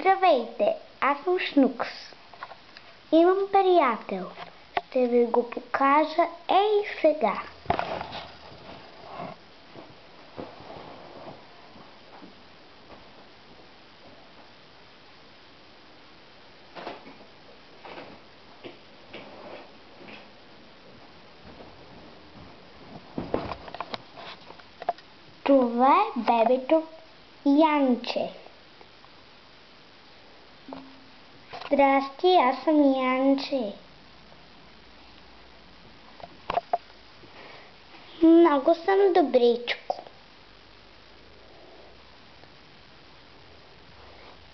Здравейте, аз съм Шнукс. Имам приятел. Ще ви го покажа ей сега. Това е бебето Янче. Здрасти, аз съм Янче. Много съм добричко.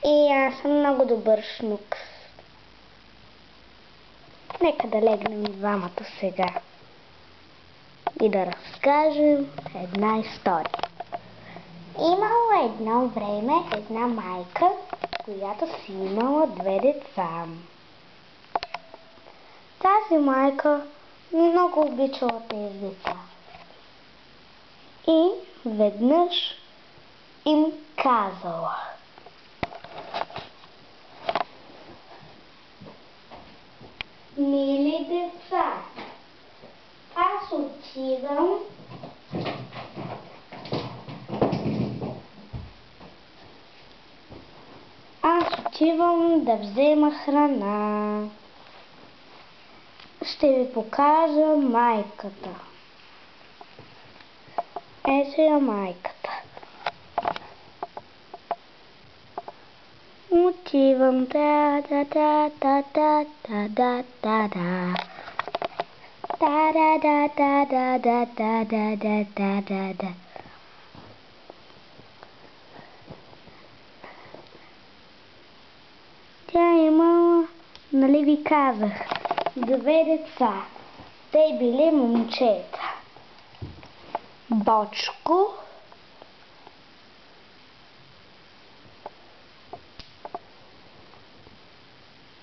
И аз съм много добър Шнукс. Нека да легнем двамата сега и да разкажем една история. Имало едно време една майка, която си имала 2 деца. Тази майка много обичала тези деца. И веднъж им казала: мили деца, аз отивам да взема храна. Ще ви покажа майката. Ето я майката. Отивам Тя имала, нали ви казах, 2 деца. Те били момчета. Бочко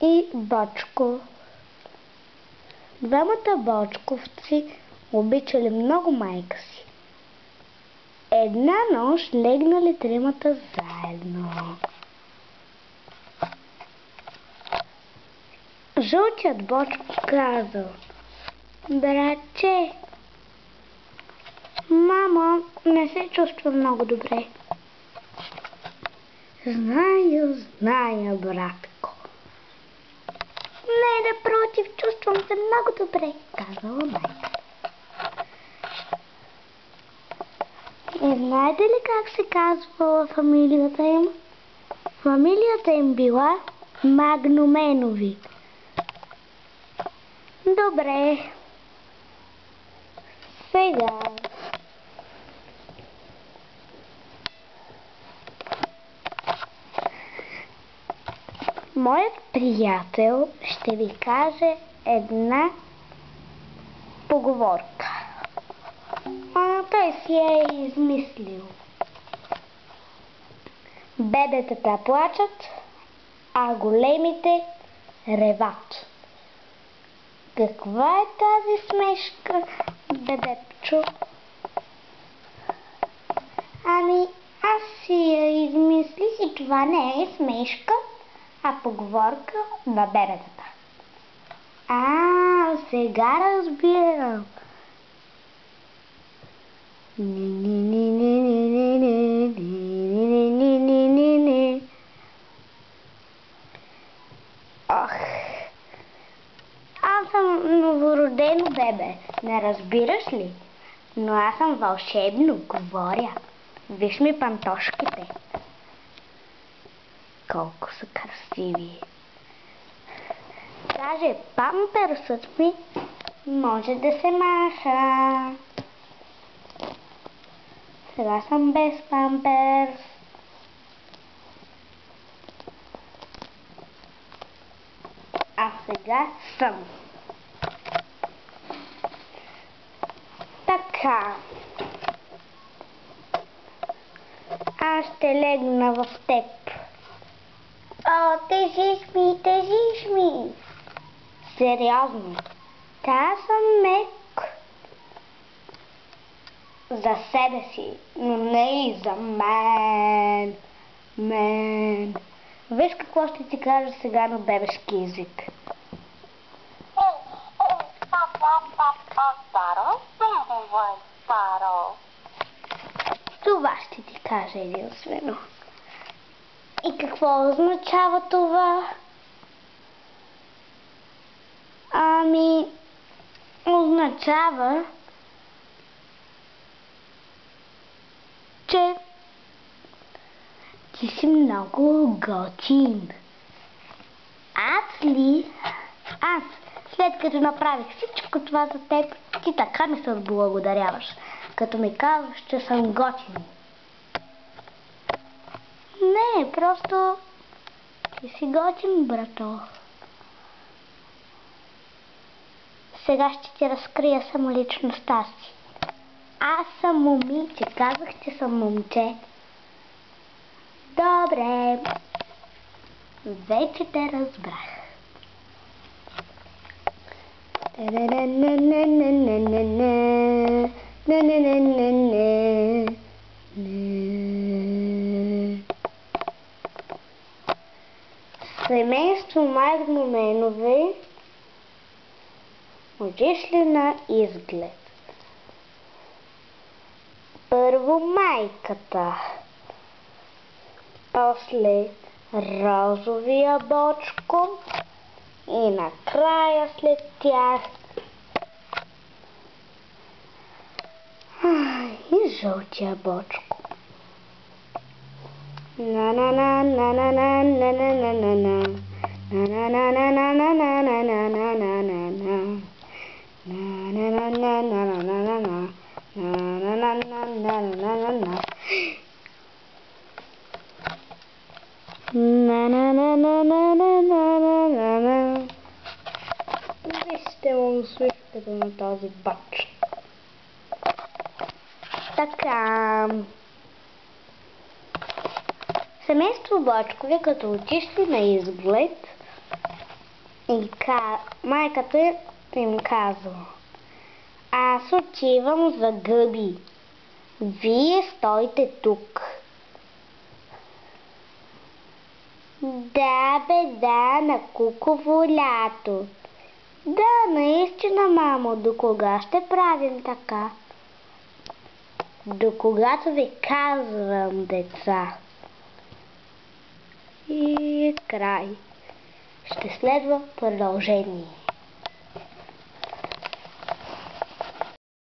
и Бочко. Двамата бочковци обичали много майка си. Една нощ легнали тримата заедно. Жълтият Бочко казал: братче, мамо, не се чувства много добре. Зная, братко. Не, напротив, чувствам се много добре, казала майка. И знаете ли как се казвала фамилията им? Фамилията им била Магноменови. Добре. Сега моят приятел ще ви каже една поговорка. Той си е измислил. Бебетата плачат, а големите реват. Каква е тази смешка, бебепчо? Ами, аз си я измислих и това не е смешка, а поговорка на бебетата. Сега разбирам. Аз съм новородено бебе, не разбираш ли? Но аз съм вълшебно, говоря. Виж ми пантошките. Колко са красиви. Даже памперсът ми може да се маха. Сега съм без памперс. А сега съм. Така. Аз ще легна в теб. Тежиш ми. Сериозно. Аз съм мек. За себе си, но не и за мен. Виж какво ще ти кажа сега на бебешки език. Това ще ти кажа единствено. И какво означава това? Ами, означава, че ти си много готин. Аз, след като направих всичко това за теб, ти така ми се отблагодаряваш, като ми казваш, че съм готин. Не, просто ти си готин, брато. Сега ще ти разкрия самоличността си. Аз съм момиче, казах, че съм момче. Добре, вече те разбрах. Семейство Магноменови, можеш ли на изглед? Първо майката, после розовия бочко и накрая след тях и жълтия бочко. Вижте му усмивката на този бач. Така. Семейство Бочкови, като отишли на изглед, и майката им казва: аз отивам за гъби. Вие стойте тук. Да, бе, да, на куково лято. Да, наистина, мамо, до кога ще правим така? До когато ви казвам, деца. И край. Ще следва продължение.